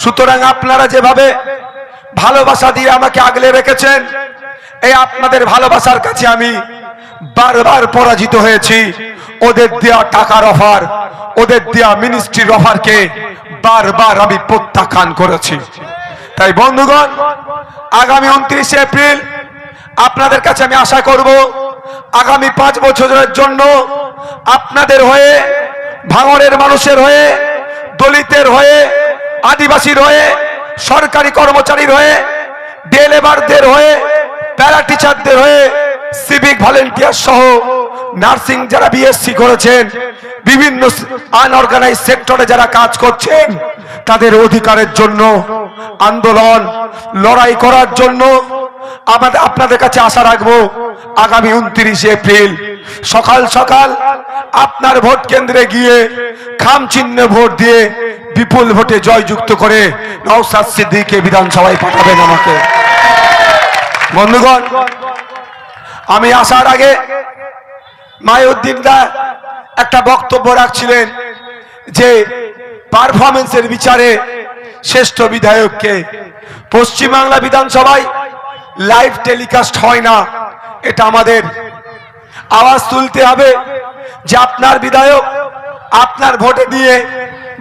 সুতরাং আপনারা যেভাবে ভালোবাসা দিয়ে আমাকে আগলে রেখেছেন, এই আপনাদের ভালোবাসার কাছে আমি বারবার পরাজিত হয়েছি। ওদের দেয়া টাকার অফার, ওদের দেয়া মিনিস্ট্রির অফারকে বারবার আমি প্রত্যাখ্যান করেছি। তাই বন্ধুগণ, আগামী 29 এপ্রিল আপনাদের কাছে আমি আশা করব আগামী 5 বছরের জন্য আপনাদের হয়ে, ভাঙড়ের মানুষের হয়ে, দলিতের হয়ে, আদিবাসীর হয়ে, সরকারি কর্মচারীর হয়ে, ডে লেবারদের হয়ে, প্যারা টিচারদের হয়ে, সিভিক ভলেন্টিয়ার সহ নার্সিং যারা বিএসসি করেছেন, বিভিন্ন আনঅর্গানাইজ সেক্টরে যারা কাজ করছেন, তাদের অধিকারের জন্য আন্দোলন লড়াই করার জন্য আপনাদের কাছে আশা রাখবো। আগামী 29 এপ্রিল সকাল সকাল আপনার ভোট কেন্দ্রে গিয়ে খাম চিহ্নে ভোট দিয়ে বিপুল ভোটে জয়যুক্ত করে নওশাদ সিদ্দিকীকে বিধানসভায় পাঠাবেন আমাকে। বন্ধুগণ, আমি আসার আগে মাইউদ্দিন দা একটা বক্তব্য রাখছিলেন যে পারফরমেন্সের বিচারে শ্রেষ্ঠ বিধায়ককে। পশ্চিমবাংলা বিধানসভায় লাইভ টেলিকাস্ট হয় না, এটা আমাদের আওয়াজ তুলতে হবে যে আপনার বিধায়ক আপনার ভোটে দিয়ে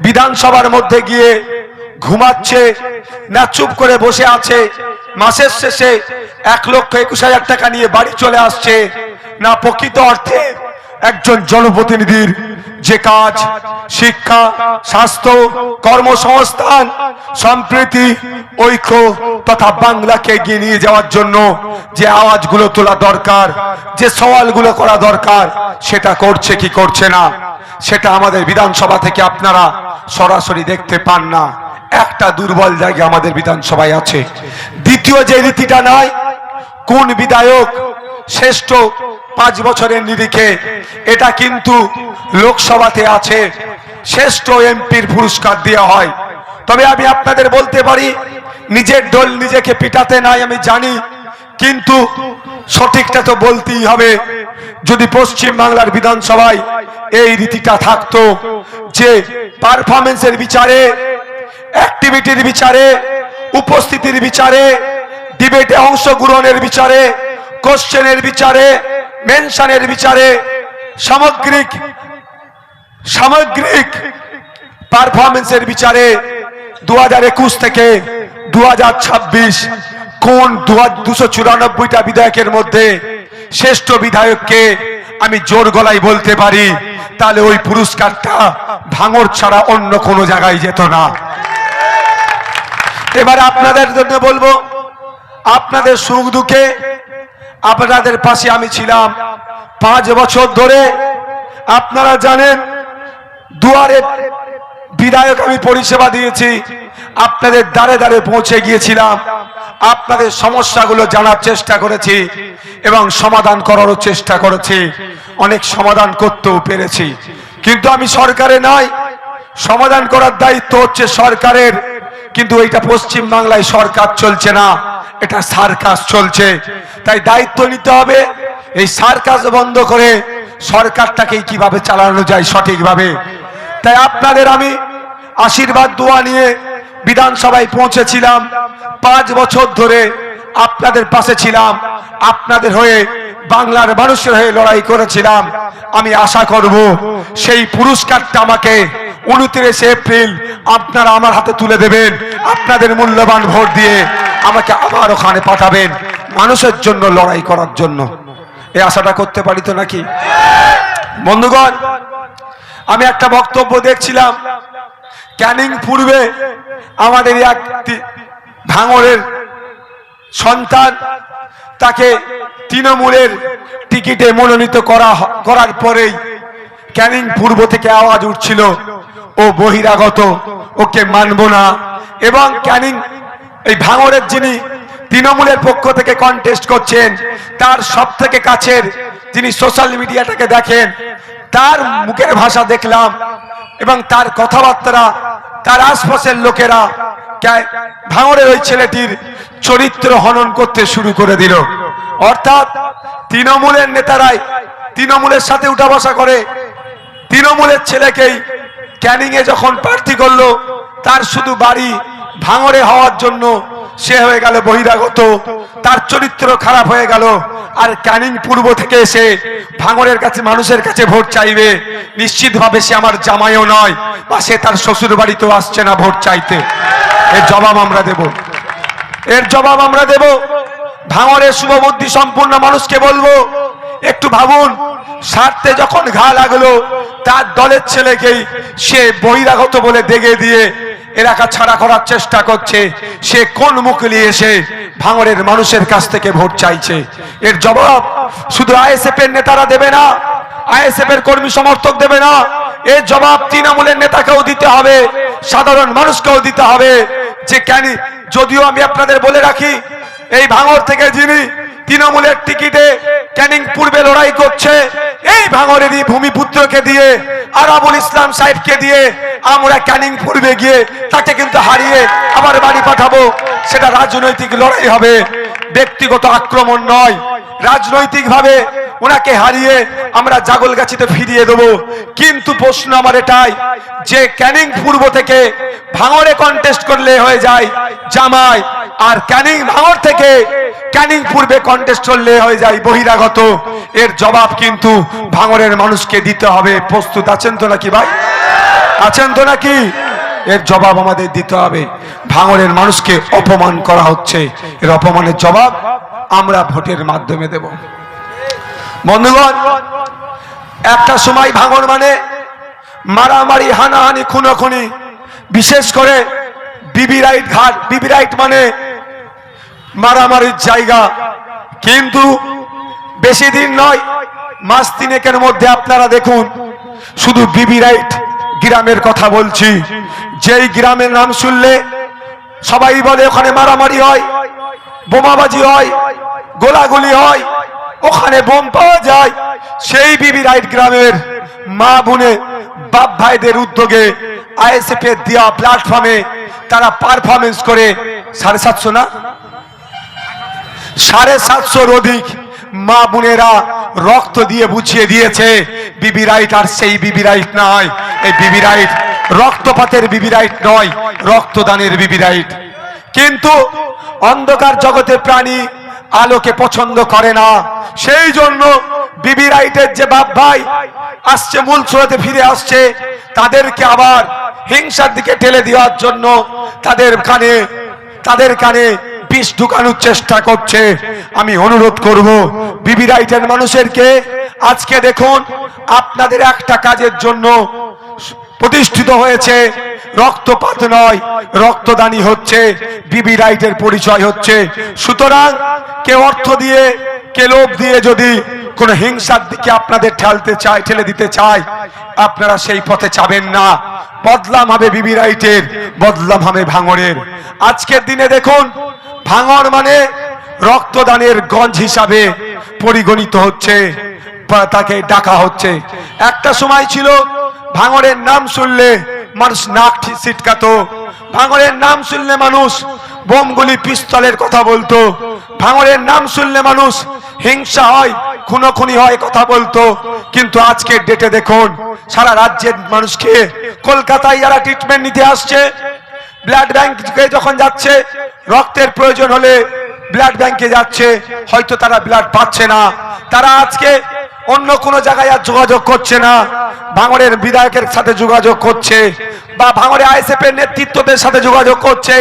বিধানসভার মধ্যে গিয়ে ঘুমাচ্ছে না চুপ করে বসে আছে, মাসের শেষে 1,21,000 টাকা নিয়ে বাড়ি চলে আসছে, না প্রকৃত অর্থে একজন জনপ্রতিনিধির যে কাজ শিক্ষা, স্বাস্থ্য, কর্মসংস্থান, সম্প্রীতি, ঐক্য তথা বাংলাকে এগিয়ে নিয়ে যাওয়ার জন্য যে আওয়াজগুলো তোলা দরকার, যে সওয়ালগুলো করা দরকার, সেটা করছে কি করছে না, সেটা আমাদের বিধানসভা থেকে আপনারা সরাসরি দেখতে পান না। একটা দুর্বল জায়গা আমাদের বিধানসভায় আছে। দ্বিতীয় যে রীতিটা নাই, কোন বিধায়ক শ্রেষ্ঠ 5 বছরের নিরিখে, এটা কিন্তু লোকসভাতে আছে, শ্রেষ্ঠ এমপির পুরস্কার দেওয়া হয়। তবে আমি আপনাদের বলতে পারি, নিজের দল নিজেকে পিটাতে নাই আমি জানি, কিন্তু সঠিকটা তো বলতেই হবে। যদি পশ্চিম বাংলার বিধানসভায় এই রীতিটা থাকতো যে পারফরমেন্সের বিচারে, অ্যাক্টিভিটির বিচারে, উপস্থিতির বিচারে, ডিবেটে অংশগ্রহণের বিচারে, কোশ্চেনের বিচারে, মেনশনের বিচারে, সামগ্রিক পারফরমেন্সের বিচারে 2021 থেকে 2026 কোন 294টা বিধায়কের মধ্যে শ্রেষ্ঠ বিধায়ককে আমি জোর গলায় বলতে পারি, তাহলে ওই পুরস্কারটা ভাঙড় ছাড়া অন্য কোনো জায়গায় যেত না। এবার আপনাদের জন্য বলবো, আপনাদের সুখ দুঃখে আপনাদের পাশে আমি ছিলাম 5 বছর ধরে। আপনারা জানেন দুয়ারে বিধায়ক আমি পরিষেবা দিয়েছি, আপনাদের দ্বারে দ্বারে পৌঁছে গিয়েছিলাম, আপনাদের সমস্যাগুলো জানার চেষ্টা করেছি এবং সমাধান করারও চেষ্টা করেছি, অনেক সমাধান করতেও পেরেছি। কিন্তু আমি সরকারে নাই, সমাধান করার দায়িত্ব হচ্ছে সরকারের। কিন্তু এইটা পশ্চিম বাংলায় সরকার চলছে না, এটা সার্কাস চলছে। তাই দায়িত্ব নিতে হবে, এই সার্কাস বন্ধ করে সরকারটাকে কিভাবে চালানো যায় সঠিকভাবে। তাই আপনাদের আমি আশীর্বাদ দোয়া নিয়ে বিধানসভায় পৌঁছেছিলাম, 5 বছর ধরে আপনাদের পাশে ছিলাম, আপনাদের হয়ে, বাংলার মানুষের হয়ে লড়াই করেছিলাম। আমি আশা করব সেই পুরস্কারটা আমাকে 29 এপ্রিল আপনারা আমার হাতে তুলে দেবেন, আপনাদের মূল্যবান ভোট দিয়ে আমাকে আবার ওখানে পাঠাবেন মানুষের জন্য লড়াই করার জন্য। এই আশাটা করতে পারি তো নাকি? বন্ধুগণ, আমি একটা বক্তব্য দেখছিলাম, ক্যানিং পূর্বে আমাদের এক ভাঙড়ের সন্তান, তাকে তৃণমূলের টিকিটে মনোনীত করার পরেই ক্যানিং পূর্ব থেকে আওয়াজ উঠছিল ও বহিরাগত, ওকে মানব না। এবং ক্যানিং এই ভাঙড়ের যিনি তৃণমূলের পক্ষ থেকে কন্টেস্ট করছেন, তার সব থেকে কাছের যিনি সোশ্যাল মিডিয়াটাকে দেখেন, তার মুখের ভাষা দেখলাম এবং তার কথাবার্তা, তার আশপাশের লোকেরা ভাঙড়ের ওই ছেলেটির চরিত্র হনন করতে শুরু করে দিল। অর্থাৎ তৃণমূলের নেতারাই তৃণমূলের সাথে উঠা বসা করে, তৃণমূলের ছেলেকেই ক্যানিং এ যখন প্রার্থী করলো, তার শুধু বাড়ি ভাঙড়ে হওয়ার জন্য সে হয়ে গেল বহিরাগত, তার চরিত্র খারাপ হয়ে গেল। আর ক্যানিং পূর্ব থেকে এসে ভাঙড়ের কাছে মানুষের কাছে ভোট চাইবে, নিশ্চিতভাবে সে আমার জামাইও নয়, বা সে তার শ্বশুর বাড়িতেও আসছে না ভোট চাইতে। এর জবাব আমরা দেব, এর জবাব আমরা দেব। ভাঙড়ের শুভবুদ্ধি সম্পূর্ণ মানুষকে বলবো, একটু ভাবুন, স্বার্থে যখন ঘা লাগলো তার দলের ছেলেকেই সে বহিরাগত বলে দেগে দিয়ে এলাকা ছাড়া করার চেষ্টা করছে। সে কোন মুখ নিয়ে এসে ভাঙড়ের মানুষের কাছ থেকে ভোট চাইছে? এর জবাব শুধু আইএসএফ এর নেতারা দেবে না, আইএসএফ এর কর্মী সমর্থক দেবে না, এর জবাব তৃণমূলের নেতাকেও দিতে হবে, সাধারণ মানুষকেও দিতে হবে। যে কেন, যদিও আমি আপনাদের বলে রাখি, এই ভাঙড় থেকে যিনি তৃণমূলের টিকিটে ক্যানিং পূর্বে লড়াই করছে, এই ভাঙড়েরই ভূমিপুত্রকে দিয়ে, আরাবুল ইসলাম সাহেবকে দিয়ে আমরা ক্যানিং পূর্বে গিয়ে তাকে কিন্তু হারিয়ে আবার বাড়ি পাঠাবো। সেটা রাজনৈতিক লড়াই হবে, ব্যক্তিগত আক্রমণ নয়। রাজনৈতিকভাবে ওনাকে হারিয়ে আমরা জাগলগাছিতে ফিরিয়ে দেবো। কিন্তু প্রশ্ন আমার এটাই, যে ক্যানিং পূর্ব থেকে ভাঙড়ে কন্টেস্ট করলে হয়ে যায় জামাই, আর ক্যানিং ভাঙড় থেকে ক্যানিং পূর্বে কন্টেস্ট করলে হয়ে যায় বহিরাগত। এর জবাব কিন্তু ভাঙড়ের মানুষকে দিতে হবে। প্রস্তুত আছেন তো নাকি ভাই? আছেন তো নাকি? এর জবাব আমাদের দিতে হবে। ভাঙড়ের মানুষকে অপমান করা হচ্ছে, এর অপমানের জবাব আমরা ভোটের মাধ্যমে দেব। বন্ধুগণ, একটা সময় ভাঙড় মানে মারামারি, হানাহানি, খুনোখুনি, বিশেষ করে বিবি রাইট ঘাট। বিবি রাইট মানে মারামারির জায়গা। কিন্তু বেশি দিন নয়, মাস তিনেকের মধ্যে আপনারা দেখুন, শুধু বিবি রাইট গ্রামের কথা বলছি, যেই গ্রামের নাম শুনলে সবাই বলে ওখানে মারামারি হয়, বোমাবাজি হয়, গোলাগুলি হয়, ওখানে বোম পাওয়া যায়, সেই বিবি রাইট গ্রামের মা বোনে বাপ ভাইদের উদ্যোগে আইএসএফ এর দেওয়া প্ল্যাটফর্মে তারা পারফরমেন্স করে 750 না 750 অধিক মা বোনেরা রক্ত দিয়ে বুঝিয়ে দিয়েছে। বিবি রাইট আর সেই বিবি রাইট নয়, এই বিবি রাইট রক্তপাতের বিবি রাইট নয়, রক্তদানের বিবি রাইট। কিন্তু অন্ধকার জগতের প্রাণী আলোকে পছন্দ করে না, সেই জন্য বিবি রাইটের যে বাপ ভাই আসছে, মূল স্রোতে ফিরে আসছে, তাদেরকে আবার হিংসার দিকে ঠেলে দেওয়ার জন্য তাদের কানে বিষ ঢুকানোর চেষ্টা করছে। আমি অনুরোধ করব বিবি রাইটের মানুষেরকে, আজকে দেখুন আপনাদের একটা কাজের জন্য প্রতিষ্ঠিত হয়েছে, রক্তপাত নয়, রক্তদানী হচ্ছে, বিবি রাইটের পরিচয় হচ্ছে। সুতরাং কে অর্থ দিয়ে, কে লোভ দিয়ে যদি কোন হিংসার দিকে আপনাদের ঠেলে দিতে চায়, আপনারা সেই পথে যাবেন না। বদলাম হবে বিবি রাইটের, বদলাম হবে ভাঙড়ের। আজকের দিনে দেখুন, ভাঙড় মানে রক্তদানের গঞ্জ হিসাবে পরিগণিত হচ্ছে, তাকে ডাকা হচ্ছে। একটা সময় ছিল ভাঙড়ের নাম শুনলে মানুষ নাক ছিটকাতো, ভাঙড়ের নাম শুনলে মানুষ বোমগুলি, পিস্তলের কথা বলতো, ভাঙড়ের নাম শুনলে মানুষ হিংসা হয়, খুনোখুনি হয় কথা বলতো। কিন্তু আজকের ডেটে দেখুন, সারা রাজ্যের মানুষকে, কলকাতায় যারা ট্রিটমেন্ট নিতে আসছে, ব্লাড ব্যাংকে যখন যাচ্ছে, রক্তের প্রয়োজন হলে ব্লাড ব্যাংকে যাচ্ছে, হয়তো তারা ব্লাড পাচ্ছে না, তারা আজকে অন্য কোনো জায়গায় আর যোগাযোগ করছে না, ভাঙড়ের বিধায়কের সাথে যোগাযোগ করছে, বা ভাঙড়ে আইএসএফ এর নেতৃত্বদের সাথে যোগাযোগ করছে,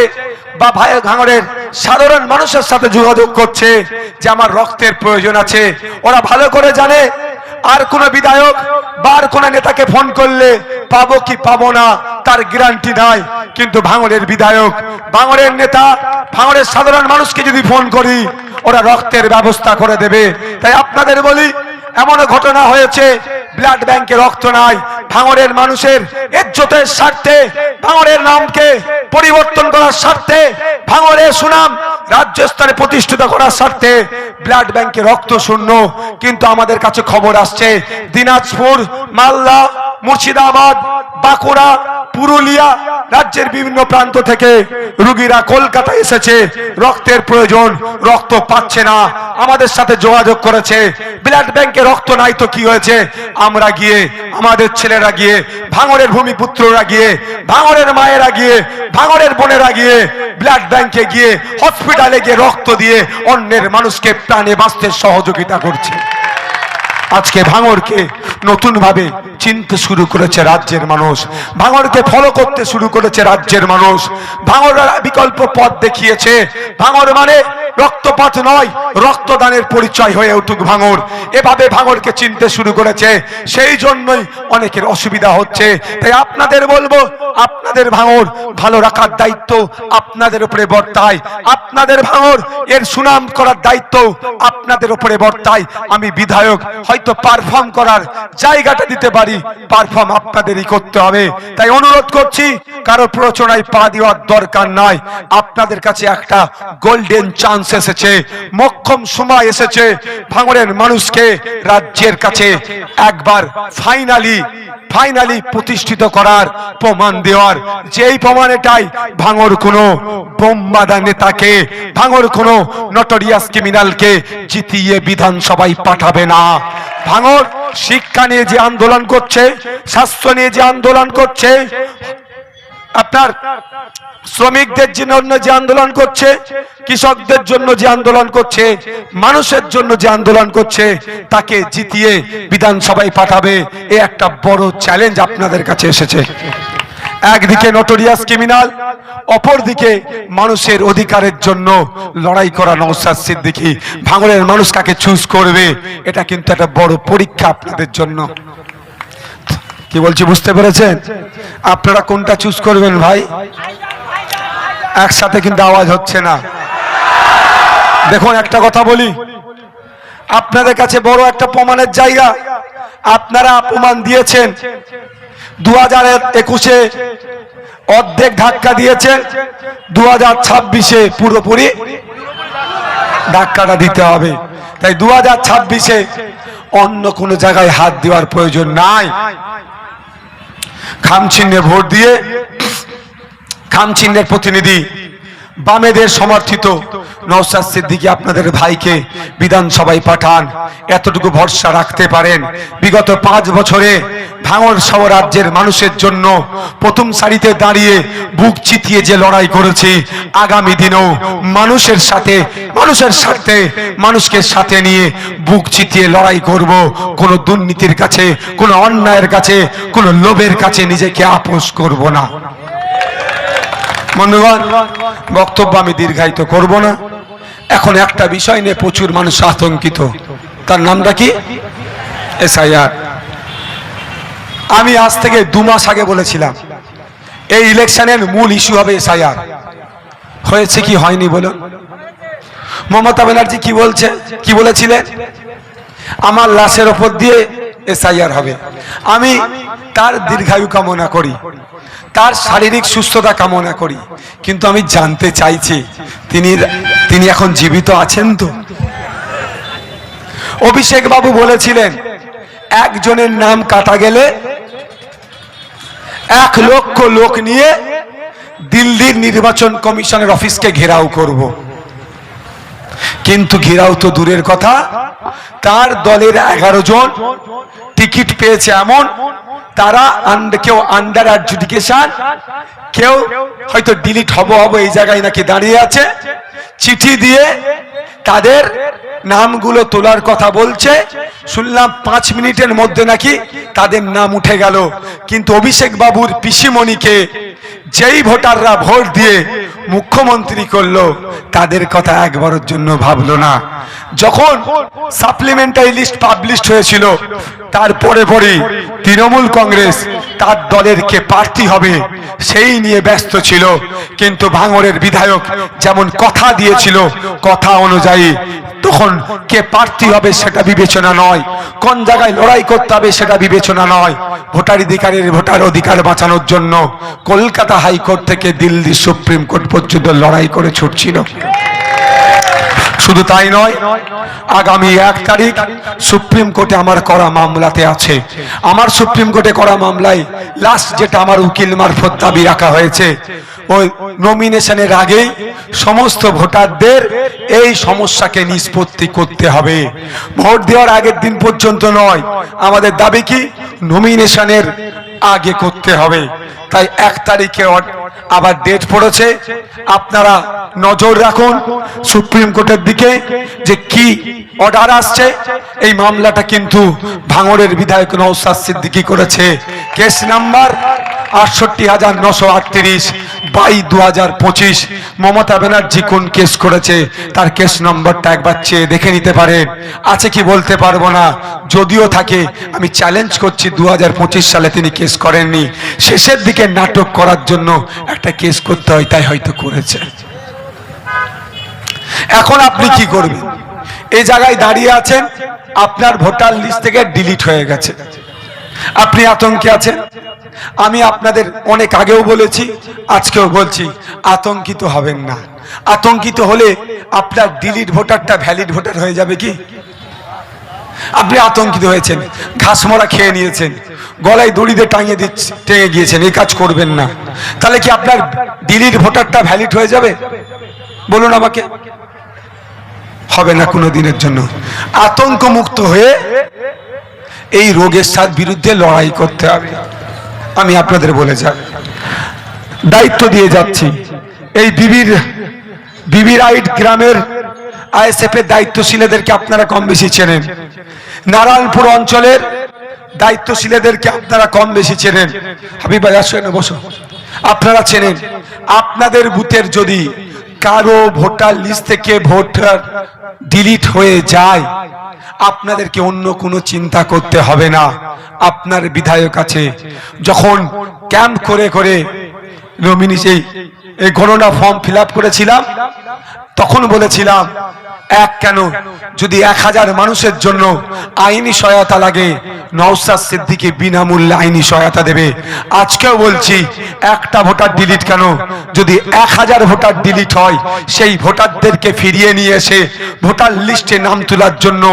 বা ভাঙড়ের সাধারণ মানুষের সাথে যোগাযোগ করছে যে আমার রক্তের প্রয়োজন আছে। ওরা ভালো করে জানে আর কোন বিধায়ক বা আর কোন নেতাকে ফোন করলে পাবো কি পাবো না তার গ্যারান্টি নাই। কিন্তু ভাঙড়ের বিধায়ক, ভাঙড়ের নেতা, ভাঙড়ের সাধারণ মানুষকে যদি ফোন করি, ওরা রক্তের ব্যবস্থা করে দেবে। তাই আপনাদের বলি, এমন ঘটনা হয়েছে, ব্লাড ব্যাংকে রক্ত নাই, ভাঙড়ের মানুষের ইজ্জতের স্বার্থে, ভাঙড়ের নামকে পরিবর্তন করার স্বার্থে, ভাঙড়ের সুনাম রাজ্য স্তরে প্রতিষ্ঠিত করার স্বার্থে ব্লাড ব্যাংকে রক্ত শূন্য, কিন্তু আমাদের কাছে খবর আসছে দিনাজপুর, মালদা, মুর্শিদাবাদ, বাঁকুড়া, পুরুলিয়া, রাজ্যের বিভিন্ন প্রান্ত থেকে রোগীরা কলকাতা এসেছে, রক্তের প্রয়োজন, রক্ত পাচ্ছে না, আমাদের সাথে যোগাযোগ করেছে। ব্লাড ব্যাংকে রক্ত নাই তো কি হয়েছে, আমরা গিয়ে, আমাদের ছেলেরা গিয়ে, ভাঙড়ের ভূমিপুত্ররা গিয়ে, ভাঙড়ের মায়েরা গিয়ে, ভাঙড়ের বোনেরা গিয়ে ব্লাড ব্যাংকে গিয়ে, হসপিটালে গিয়ে রক্ত দিয়ে অন্যের মানুষকে প্রাণে বাঁচতে সহযোগিতা করছে। আজকে ভাঙড়কে নতুন ভাবে চিনতে শুরু করেছে রাজ্যের মানুষ, ভাঙড়কে ফলো করতে শুরু করেছে রাজ্যের মানুষ। ভাঙড় বিকল্প পথ দেখিয়েছে। ভাঙড় মানে রক্তপাত নয়, রক্তদানের পরিচয় হয়ে উঠুক ভাঙড়, এভাবে ভাঙড়কে চিনতে শুরু করেছে। সেই জন্যই অনেকের অসুবিধা হচ্ছে। তাই আপনাদের বলবো, আপনাদের ভাঙড় ভালো রাখার দায়িত্ব আপনাদের উপরে বর্তায়, আপনাদের ভাঙড় এর সুনাম করার দায়িত্ব আপনাদের উপরে বর্তায়। আমি বিধায়ক, হয়তো পারফর্ম করার জায়গাটা দিতে পারি, পারফর্ম আপনাদেরই করতে হবে। তাই অনুরোধ করছি, কারো প্ররোচনায় পা দেওয়ার দরকার নাই। আপনাদের কাছে একটা গোল্ডেন চান্স এসেছে, মক্ষম সময় এসেছে ভাঙড়ের মানুষকে রাজ্যের কাছে একবার ফাইনালি প্রতিষ্ঠিত করার, প্রমাণ দেওয়ার। যেই প্রমাণেটাই ভাঙড় কোনো বোমবাদা নেতাকে, ভাঙড় কোনো নটোরিয়াস ক্রিমিনালকে জিতিয়ে বিধানসভায় পাঠাবে না। ভাঙড় শিক্ষা নিয়ে যে আন্দোলন করছে, স্বাস্থ্য নিয়ে যে আন্দোলন করছে, আপনার শ্রমিকদের জন্য যে আন্দোলন করছে, কৃষকদের জন্য যে আন্দোলন করছে, মানুষের জন্য যে আন্দোলন করছে, তাকে জিতিয়ে বিধানসভায় পাঠাবে। এ একটা বড় চ্যালেঞ্জ আপনাদের কাছে এসেছে। একদিকে নটোরিয়াস ক্রিমিনাল, অপরদিকে মানুষের অধিকারের জন্য লড়াই করা নওশাদ সিদ্দিকী। ভাঙড়ের মানুষ কাকে চুজ করবে, এটা কিন্তু একটা বড় পরীক্ষা আপনাদের জন্য। কি বলছি বুঝতে পেরেছেন? আপনারা কোনটা চুজ করবেন ভাই? একসাথে কিন্তু আওয়াজ হচ্ছে না। দেখুন, একটা কথা বলি, আপনাদের কাছে বড় একটা প্রমাণের জায়গা। আপনারা প্রমাণ দিয়েছেন 2021-এ অর্ধেক ধাক্কা দিয়েছেন, 2026-এ পুরোপুরি ধাক্কাটা দিতে হবে। তাই 2026-এ অন্য কোনো জায়গায় হাত দেওয়ার প্রয়োজন নাই। খামচিহ্নে ভোট দিয়ে খামচিহ্নের প্রতিনিধি বামেদের সমর্থিত নওশাদ সিদ্দিকী আপনাদের ভাইকে বিধানসভায় পাঠান, এতটুকু ভরসা রাখতে পারেন। বিগত 5 বছরে ভাঙড় সহ রাজ্যের মানুষের জন্য প্রথম সারিতে দাঁড়িয়ে বুক চিতিয়ে যে লড়াই করেছি, আগামী দিনেও মানুষের সাথে, মানুষের সাথে, মানুষকে সাথে নিয়ে বুক চিতিয়ে লড়াই করব। কোনো দুর্নীতির কাছে, কোনো অন্যায়ের কাছে, কোনো লোভের কাছে নিজেকে আপোষ করব না। বন্ধুগণ, বক্তব্য আমি দীর্ঘায়িত করব না। এখন একটা বিষয় নিয়ে প্রচুর মানুষ আতঙ্কিত, তার নামটা কি? এসআইআর। আমি আজ থেকে 2 মাস আগে বলেছিলাম এই ইলেকশনের মূল ইস্যু হবে এসআইআর। হয়েছে কি হয়নি বলুন? মমতা ব্যানার্জি কি বলেছিলেন? আমার লাশের ওপর দিয়ে এসআইআর হবে। আমি তার দীর্ঘায়ু কামনা করি, তার শারীরিক সুস্থতা কামনা করি, কিন্তু আমি জানতে চাইছি তিনি এখন জীবিত আছেন তো? অভিষেক বাবু বলেছিলেন একজনের নাম কাটা গেলে 1 লক্ষ লোক নিয়ে দিল্লির নির্বাচন কমিশনের অফিসকে ঘেরাও করব। কিন্তু ঘেরাও তো দূরের কথা, তার দলের 11 জন টিকিট পেয়েছে এমন, তারা কেউ আন্ডার অ্যাডজুডিকেশন, কেউ হয়তো ডিলিট হব এই জায়গায় নাকি দাঁড়িয়ে আছে। চিঠি দিয়ে তাদের নামগুলো তোলার কথা বলছে, শুনলাম 5 মিনিটের মধ্যে নাকি তাদের নাম উঠে গেল। কিন্তু অভিষেক বাবুর পিসিমণিকে যেই ভোটাররা ভোট দিয়ে মুখ্যমন্ত্রী করলো, তাদের কথা একবারের জন্য ভাবলো না। যখন সাপ্লিমেন্টারি লিস্ট পাবলিশ হয়েছিল, তারপরে তৃণমূল কংগ্রেস তার দলের কে প্রার্থী হবে সেই নিয়ে ব্যস্ত ছিল। কিন্তু ভাঙড়ের বিধায়ক যেমন কথা দিয়েছিল, কথা অনুযায়ী তখন কে প্রার্থী হবে সেটা বিবেচনা নয়, কোন জায়গায় লড়াই করতে হবে সেটা বিবেচনা নয়। ভোটার অধিকার বাঁচানোর জন্য কলকাতা হাইকোর্ট থেকে দিল্লি সুপ্রিম কোর্ট পর্যন্ত লড়াই করে ছুটছিল। শুধু তাই নয়, আগামী 1 তারিখ সুপ্রিম কোর্টে আমার করা মামলাতে আছে। আমার সুপ্রিম কোর্টে করা মামলায় লাস্ট যেটা আমার উকিল মারফত দাবি রাখা হয়েছে, ওই নমিনেশনের আগেই সমস্ত ভোটারদের এই সমস্যাকে নিষ্পত্তি করতে হবে। ভোট দেওয়ার আগের দিন পর্যন্ত নয়, আমাদের দাবি কি নমিনেশনের আগে করতে হবে। তাই 1 তারিখে আবার ডেট পড়েছে, আপনারা নজর রাখুন সুপ্রিম কোর্টের দিকে যে কি অর্ডার আসছে। এই মামলাটা কিন্তু ভাঙড়ের বিধায়ক নওশাদ সিদ্দিকী করেছে। Case number 68,938/2025। মমতা ব্যানার্জি কোন কেস করেছে তার কেস নম্বরটা একবার চেয়ে দেখে নিতে পারেন। আছে কি বলতে পারবো না, যদিও থাকে আমি চ্যালেঞ্জ করছি 2025 সালে তিনি কেস করেননি। শেষের দিকে নাটক করার জন্য একটা কেস করতে হয়, তাই হয়তো করেছে। এখন আপনি কি করবেন? এই জায়গায় দাঁড়িয়ে আছেন, আপনার ভোটার লিস্ট থেকে ডিলিট হয়ে গেছে, আপনি আতঙ্কে আছেন। আমি আপনাদের অনেক আগেও বলেছি, আজকেও বলছি, আতঙ্কিত হবেন না। আতঙ্কিত হলে আপনার ডিলিট ভোটারটা ভ্যালিড ভোটার হয়ে যাবে কি? আপনি আতঙ্কিত হয়েছেন, ঘাসমরা খেয়ে নিয়েছেন, গলায় দড়িতে টেঙে গিয়েছেন, এই কাজ করবেন না। তাহলে কি আপনার ডিলিট ভোটারটা ভ্যালিড হয়ে যাবে? বলুন আমাকে। হবে না কোনো দিনের জন্য। আতঙ্ক মুক্ত হয়ে এই রোগের বিরুদ্ধে লড়াই করতে হবে। আমি আপনাদের বলে যাই, দায়িত্ব দিয়ে যাচ্ছি। এই বিবিরাইট গ্রামের আইএসএফ এর দায়িত্বশীলদেরকে আপনারা কম বেশি চেনেন, নারায়ণপুর অঞ্চলের দায়িত্বশীলদেরকে আপনারা কম বেশি চেনেন। হাবিব ভাই আসেন, বসো। আপনারা চেনেন। আপনাদের বুথের যদি কারো ভোটার লিস্ট থেকে ভোটার ডিলিট হয়ে যায়, আপনাদেরকে অন্য কোনো চিন্তা করতে হবে না। আপনার বিধায়ক আছে। যখন ক্যাম্প করে করে নমিনেশন এই গণনা ফর্ম ফিল আপ করেছিলাম, তখন বলেছিলাম কেন, যদি 1000 মানুষের জন্য আইনি সহায়তা লাগে, নওশাদ সিদ্দিকী বিনামূল্যে আইনি সহায়তা দেবে। আজকেও বলছি, একটা ভোটার ডিলিট কেন, যদি 1000 ভোটার ডিলিট হয়, সেই ভোটারদেরকে ফিরিয়ে নিয়ে এসে ভোটার লিস্টে নাম তোলার জন্য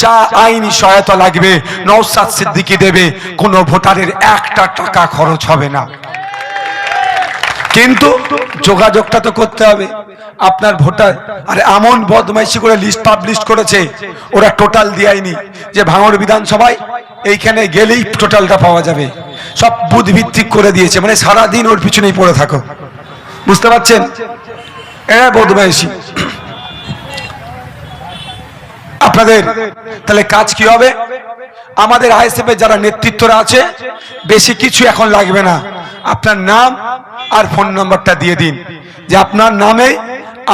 যা আইনি সহায়তা লাগবে নওশাদ সিদ্দিকী দেবে। কোনো ভোটারের 1 টাকা খরচ হবে না। কিন্তু যোগাযোগটা তো করতে হবে। আপনার ভোটার আর এমন বদমাইশি করে লিস্ট পাবলিশ করেছে, ওরা টোটাল দেয়নি যে ভাঙড় বিধানসভায় এইখানে গেলেই টোটালটা পাওয়া যাবে। সব বুথ ভিত্তিক করে দিয়েছে, মানে সারাদিন ওর পিছনেই পড়ে থাকো। বুঝতে পারছেন? এরা বদমাইশি। আপনাদের তাহলে কাজ কি হবে? আমাদের আইএসএফ এর যারা নেতৃত্বরা আছে, বেশি কিছু এখন লাগবে না। আপনার নাম আর ফোন নাম্বারটা দিয়ে দিন, যে আপনার নামে,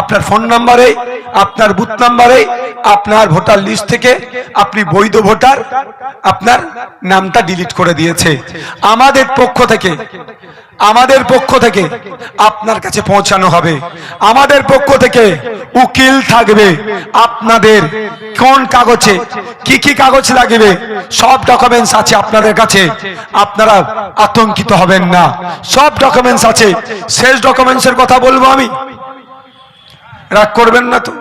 আপনার ফোন নাম্বারে, আপনার বুথ নাম্বারে, আপনার ভোটার লিস্ট থেকে আপনি বৈধ ভোটার, আপনার নামটা ডিলিট করে দিয়েছে। আমাদের পক্ষ থেকে আপনার কাছে পৌঁছানো হবে। আমাদের পক্ষ থেকে উকিল থাকবে। আপনাদের কোন কাগজে কি কি কাগজ লাগবে সব ডকুমেন্টস আছে আপনাদের কাছে। আপনারা আতঙ্কিত হবেন না, সব ডকুমেন্টস আছে। শেষ ডকুমেন্টসের কথা বলবো আমি, রাগ করবেন না তো।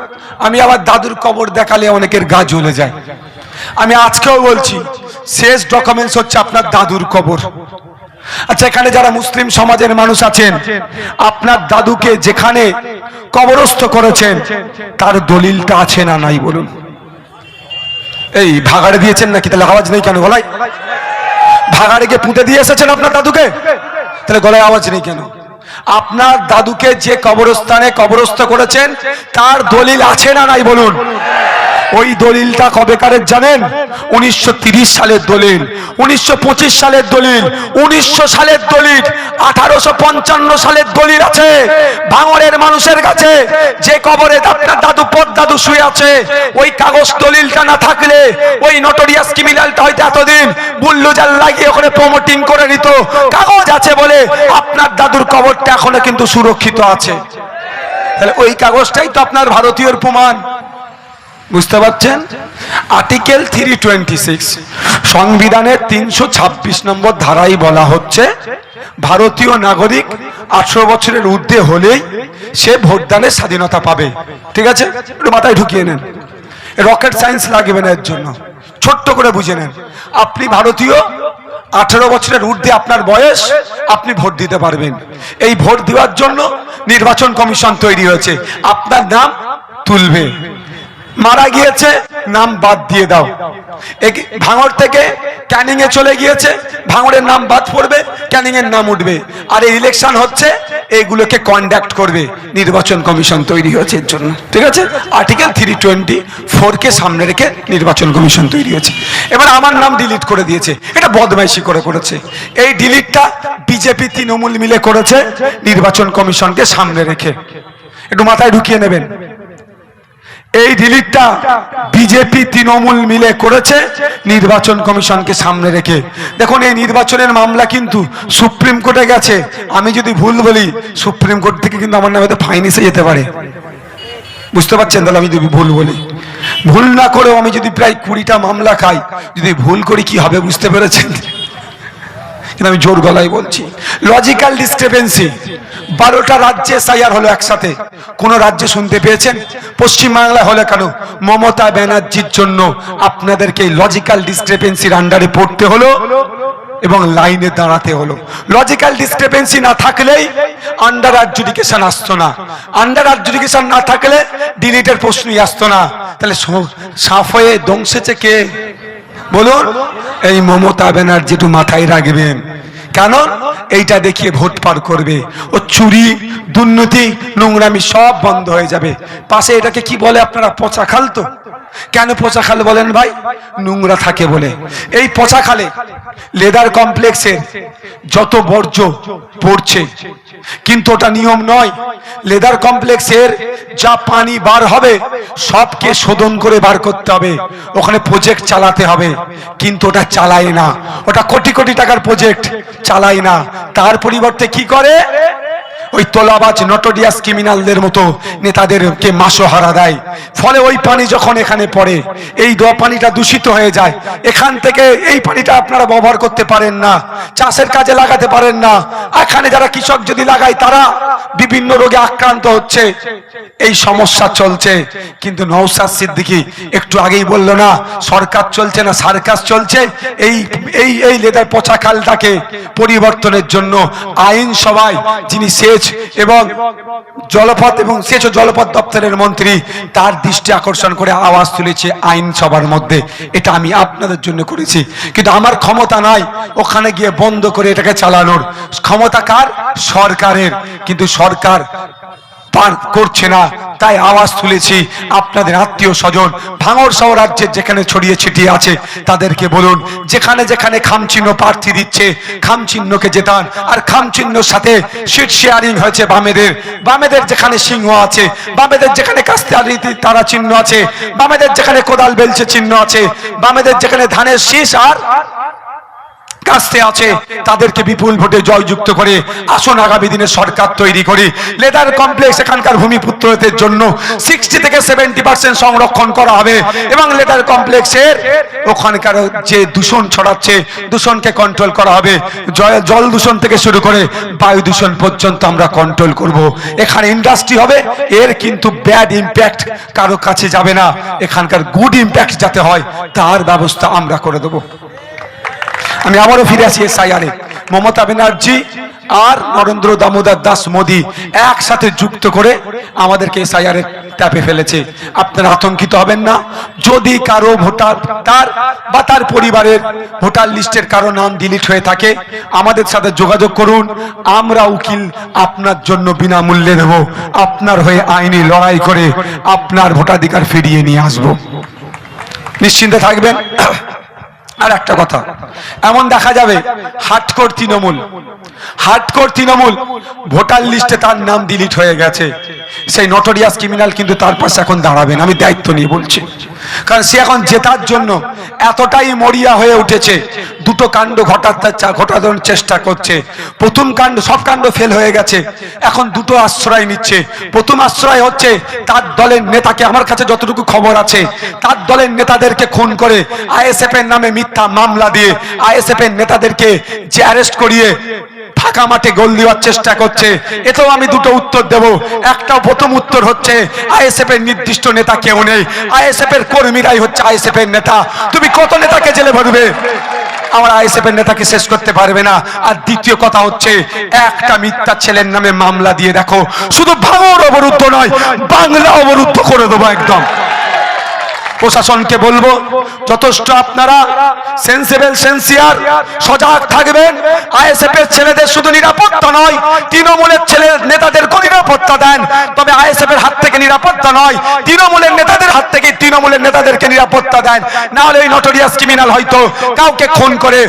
আমি আবার দাদুর কবর দেখালে অনেকের গা জ্বলে যায়। আমি আজকেও বলছি, শেষ ডকুমেন্টস হচ্ছে আপনার দাদুর কবর। আচ্ছা, এখানে যারা মুসলিম সমাজের মানুষ আছেন, আপনার দাদুকে যেখানে কবরস্থ করেছেন তার দলিলটা আছে না নাই বলুন? এই ভাগাড়ে দিয়েছেন নাকি? তাহলে আওয়াজ নেই কেন গলায়? ভাগাড়ে গিয়ে পুঁতে দিয়ে এসেছেন আপনার দাদুকে, তাহলে গলায় আওয়াজ নেই কেন? আপনার দাদুকে যে কবরস্থানে কবরস্থ করেছেন তার দলিল আছে না নাই বলুন? ওই দলিলটা কবেকারের জানেন? 1930 সালের দলিল, 1925 সালের দলিল, 1900 সালের দলিল, 1855 সালের দলিল আছে ভাঙড়ের মানুষের কাছে। যে কবরে আপনার দাদু পরদাদু শুয়ে আছে, ওই কাগজ দলিলটা না থাকলে ওই নটোরিয়াস ক্রিমিনালটা হয়তো এতদিন বুল্লুজার লাগিয়ে ওখানে প্রমোটিং করে নিত। কাগজ আছে বলে আপনার দাদুর কবরটা এখনো কিন্তু সুরক্ষিত আছে। তাহলে ওই কাগজটাই তো আপনার ভারতীয় প্রমাণ। বুঝতে পারছেন? আর্টিকেল 326 সংবিধানের 326 নম্বর ধারায় বলা হচ্ছে, ভারতীয় নাগরিক 18 বছরের ঊর্ধ্বে হলেই সে ভোটদানের স্বাধীনতা পাবে। ঠিক আছে, একটু মাথায় ঢুকিয়ে নেন, রকেট সায়েন্স লাগবে না এর জন্য, ছোট্ট করে বুঝে নেন। আপনি ভারতীয়, 18 বছরের ঊর্ধ্বে আপনার বয়স, আপনি ভোট দিতে পারবেন। এই ভোট দেওয়ার জন্য নির্বাচন কমিশন তৈরি হয়েছে। আপনার নাম তুলবে, মারা গিয়েছে নাম বাদ দিয়ে দাও, ভাঙড় থেকে ক্যানিং এ চলে গিয়েছে, ভাঙড়ের নাম বাদ পড়বে, ক্যানিং এর নাম উঠবে। আর এই ইলেকশন হচ্ছে, এইগুলোকে কন্ডাক্ট করবে নির্বাচন কমিশন তৈরি হয়েছে এর জন্য। ঠিক আছে, আর্টিকেল 324 কে সামনে রেখে নির্বাচন কমিশন তৈরি হয়েছে। এবার আমার নাম ডিলিট করে দিয়েছে, এটা বদমাইশি করেছে। এই ডিলিটটা বিজেপি তৃণমূল মিলে করেছে নির্বাচন কমিশনকে সামনে রেখে, একটু মাথায় ঢুকিয়ে নেবেন। এই ডিলিটটা বিজেপি তৃণমূল মিলে করেছে নির্বাচন কমিশনকে সামনে রেখে। দেখুন, এই নির্বাচনের মামলা কিন্তু সুপ্রিম কোর্টে গেছে। আমি যদি ভুল বলি, সুপ্রিম কোর্ট থেকে কিন্তু আমার নামে ফাইন এসে যেতে পারে, বুঝতে পারছেন? তাহলে আমি যদি ভুল বলি, ভুল না করেও আমি যদি প্রায় 20টা মামলা খাই, যদি ভুল করি কি হবে বুঝতে পেরেছেন? কিন্তু আমি জোর গলায় বলছি, লজিক্যাল ডিসক্রিপেন্সি। 12টা রাজ্যে এসআইআর হলো একসাথে, কোন রাজ্যে শুনতে পেয়েছেন? পশ্চিমবাংলায় হলে কেন? মমতা ব্যানার্জির জন্য আপনাদেরকে লজিক্যাল ডিসক্রিপেন্সির আন্ডারে পড়তে হলো এবং লাইনে দাঁড়াতে হলো। লজিক্যাল ডিসক্রিপেন্সি না থাকলেই আন্ডার অ্যাডজুডিকেশন আসতো না, আন্ডার অ্যাডজুডিকেশন না থাকলে ডিলিটের প্রশ্নই আসতো না। তাহলে সাফ হয়ে দংশেছে কে বলুন? এই মমতা ব্যানার্জি, একটু মাথায় রাখবেন। কেন? এইটা দেখিয়ে ভোট পার করবে। ও চুরি, দুর্নীতি, নোংরামি সব বন্ধ হয়ে যাবে। পাশে এটাকে কি বলে আপনারা? পচা খাল। তো কেন পচা খাল বলেন ভাই? নোংরা থাকে বলে। এই পচা খালে লেদার কমপ্লেক্সের যত বর্জ্য পড়ছে, কিন্তু ওটা নিয়ম নয়। লেদার কমপ্লেক্সের যা পানি বার হবে সবকে শোধন করে বার করতে হবে, ওখানে প্রজেক্ট চালাতে হবে, কিন্তু ওটা চালায় না। ওটা কোটি কোটি টাকার প্রজেক্ট চালায় না। তার পরিবর্তে কি করে? ওই তোলাবাজ নটোরিয়াস ক্রিমিনালদের মতো নেতাদেরকে মাসোহারা দেয়। ফলে ওই পানি যখন এখানে পড়ে, এই পানিটা দূষিত হয়ে যায়। এখান থেকে এই পানিটা আপনারা ব্যবহার করতে পারেন না, চাষের কাজে লাগাতে পারেন না। এখানে যারা কৃষক যদি লাগায় তারা বিভিন্ন রোগে আক্রান্ত হচ্ছে। এই সমস্যা চলছে। কিন্তু নওশাদ সিদ্দিকী একটু আগেই বলল না, সরকার চলছে না, সার্কাস চলছে। এই এই এই লেদার পচা খালটাকে পরিবর্তনের জন্য আইনসভায় যিনি সেচ এবং জলপথ এবং সেচ ও জলপথ দপ্তরের মন্ত্রী, তার দৃষ্টি আকর্ষণ করে আওয়াজ তুলেছে আইনসভার মধ্যে। এটা আমি আপনাদের জন্য করেছি, কিন্তু আমার ক্ষমতা নাই ওখানে গিয়ে বন্ধ করে এটাকে চালানোর। ক্ষমতা কার? সরকারের। কিন্তু সরকার পার করছে না, তাই আওয়াজ তুলেছি। আপনাদের আত্মীয় স্বজন ভাঙড় সহ রাজ্যের যেখানে ছড়িয়ে ছিটিয়ে আছে তাদেরকে বলুন, যেখানে যেখানে খামচিহ্ন প্রার্থী দিচ্ছে, খামচিহ্নকে জেতান। আর খামচিহ্নর সাথে সিট শেয়ারিং হয়েছে বামেদের। বামেদের যেখানে সিংহ আছে, বামেদের যেখানে কাস্তারি তারা চিহ্ন আছে, বামেদের যেখানে কোদাল বেলছে চিহ্ন আছে, বামেদের যেখানে ধানের শীষ আর কাস্তে আছে, তাদেরকে বিপুল ভোটে জয়যুক্ত করে আসুন আগামী দিনে সরকার তৈরি করি। লেদার কমপ্লেক্স এখানকার ভূমিপুত্রদের জন্য 60 থেকে 70% সংরক্ষণ করা হবে এবং লেদার কমপ্লেক্সের ওখানকার যে দূষণ ছড়াচ্ছে, দূষণকে কন্ট্রোল করা হবে। জল দূষণ থেকে শুরু করে বায়ু দূষণ পর্যন্ত আমরা কন্ট্রোল করব। এখানে ইন্ডাস্ট্রি হবে, এর কিন্তু ব্যাড ইম্প্যাক্ট কারো কাছে যাবে না। এখানকার গুড ইম্প্যাক্ট যাতে হয় তার ব্যবস্থা আমরা করে দেবো। আমি আবারও ফিরে আসি এসআইআরে। মমতা ব্যানার্জি আর নরেন্দ্র দামোদর দাস মোদী একসাথে যুক্ত করে আমাদেরকে এসআইআর ট্যাপে ফেলেছে। আপনারা আতঙ্কিত হবেন না। যদি কারো ভোটার তার বা তার পরিবারের ভোটার লিস্টের কারো নাম ডিলিট হয়ে থাকে, আমাদের সাথে যোগাযোগ করুন। আমরা উকিল আপনার জন্য বিনামূল্যে দেব। আপনার হয়ে আইনি লড়াই করে আপনার ভোটাধিকার ফিরিয়ে নিয়ে আসব, নিশ্চিন্তে থাকবেন। আর একটা কথা, এমন দেখা যাবে হার্ডকোর তৃণমূল ভোটার লিস্টে তার নাম ডিলিট হয়ে গেছে, সেই নটোরিয়াস ক্রিমিনাল কিন্তু তার পাশে এখন দাঁড়াবেন। আমি দায়িত্ব নিয়ে বলছি, কারণ সে এখন জেতার জন্য এতটাই মরিয়া হয়ে উঠেছে। দুটো কাণ্ড ঘটানোর চেষ্টা করছে। প্রথম কাণ্ড, সব কাণ্ড ফেল হয়ে গেছে, এখন দুটো আশ্রয় নিচ্ছে। প্রথম আশ্রয় হচ্ছে তার দলের নেতাকে, আমার কাছে যতটুকু খবর আছে, তার দলের নেতাদেরকে খুন করে আইএসএফ এর নামে মিথ্যা মামলা দিয়ে আইএসএফ এর নেতাদেরকে যে অ্যারেস্ট করিয়ে ফাঁকা মাঠে গোল দেওয়ার চেষ্টা করছে। এতেও আমি দুটো উত্তর দেব। একটা প্রথম উত্তর হচ্ছে আইএসএফ এর নির্দিষ্ট নেতা কেউ নেই, আইএসএফ এর কর্মীরাই হচ্ছে আইএসএফ এর নেতা। তুমি কত নেতাকে জেলে ভরবে? আমার আইএসএফ এর নেতাকে শেষ করতে পারবে না। আর দ্বিতীয় কথা হচ্ছে একটা মিথ্যা ছেলের নামে মামলা দিয়ে দেখো, শুধু ভাঙড় অবরুদ্ধ নয়, বাংলা অবরুদ্ধ করে দেবো একদম। প্রশাসনকে বলবো যথেষ্ট আপনারা সেন্সিবল সেন্সিয়ার সজাগ থাকবেন। আইএসএফ এর ছেলেদের শুধু নিরাপত্তা নয়, তৃণমূলের ছেলে নেতাদেরকেও নিরাপত্তা দেন। তবে আইএসএফ এর হাত থেকে নিরাপত্তা নয়, তৃণমূলের নেতাদের হাত থেকে তৃণমূলের নেতাদেরকে নিরাপত্তা দেন। না হলে এই নটোরিয়াস ক্রিমিনাল হয়তো কাউকে খুন করে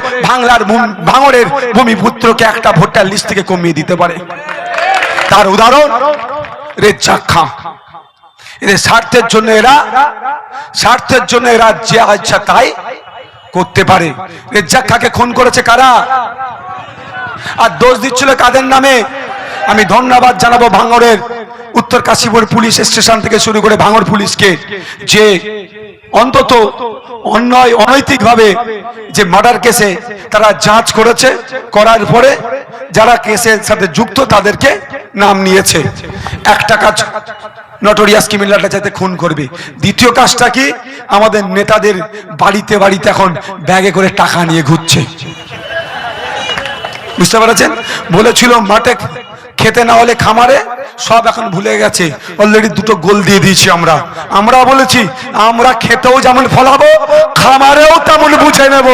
ভাঙড়ের ভূমিপুত্রকে একটা ভোটার লিস্ট থেকে কমিয়ে দিতে পারে। তার উদাহরণ রেজ্জাক খাঁ। এদের স্বার্থের জন্য এরা যে ইচ্ছা তাই করতে পারে। রেজ্জাক খাঁকে খুন করেছে কারা? আর দোষ দিচ্ছিল কাদের নামে? আমি ধন্যবাদ জানাবো ভাঙড়ের উত্তর কাশীপুর পুলিশ স্টেশন থেকে শুরু করে ভাঙড় পুলিশকে, যে অন্তত অন্যায় অনৈতিক ভাবে যে মার্ডার কেসে তারা যাঞ্চ করেছে, করার পরে যারা কেসের সাথে যুক্ত তাদেরকে নাম নিয়েছে। একটা কাজ নটোরিয়াস ক্রিমিনালটা যাতে খুন করবে। দ্বিতীয় কাজটা কি? আমাদের নেতাদের বাড়িতে বাড়িতে এখন ব্যাগে করে টাকা নিয়ে ঘুরছে। বুঝতে পারছেন? বলেছিল মাঠে খেতে না হলে খামারে, সব এখন ভুলে গেছে। অলরেডি দুটো গোল দিয়ে দিয়েছি আমরা বলেছি আমরা খেতেও যেমন ফলাবো, খামারেও তেমন বুঝে নেব।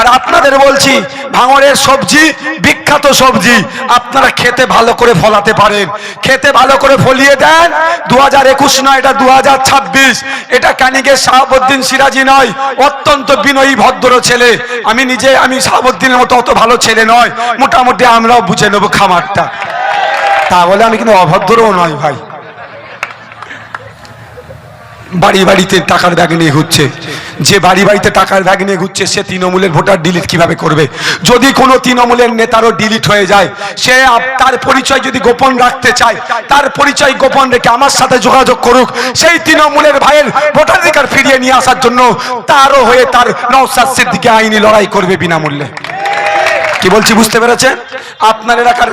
আর আপনাদের বলছি ভাঙড়ের সবজি বিখ্যাত সবজি, আপনারা খেতে ভালো করে ফলাতে পারেন, খেতে ভালো করে ফলিয়ে দেন। 2021 নয়, এটা 2026। এটা ক্যানিকের শাহাবুদ্দিন সিরাজি নয়, অত্যন্ত বিনয়ী ভদ্র ছেলে। আমি শাহাবুদ্দিনের মতো অত ভালো ছেলে নয়, মোটামুটি আমরাও বুঝে নেবো খামারটা। তাহলে আমি কিন্তু অভদ্রও নয় ভাই। বাড়ি বাড়িতে টাকার ব্যাগ নিয়ে ঘুরছে। যে বাড়ি বাড়িতে টাকার ব্যাগ নিয়ে ঘুরছে সে তৃণমূলের ভোটার ডিলিট কিভাবে করবে? যদি কোনো তৃণমূলের নেতারও ডিলিট হয়ে যায়, সে তার পরিচয় যদি গোপন রাখতে চায়, তার পরিচয় গোপন রেখে আমার সাথে যোগাযোগ করুক। সেই তৃণমূলের ভাইয়ের ভোটাধিকার ফিরিয়ে নিয়ে আসার জন্য তারও হয়ে তার নওশাদ সিদ্দিকী আইনি লড়াই করবে বিনামূল্যে। কি বলছি বুঝতে পেরেছেন? আপনার এলাকার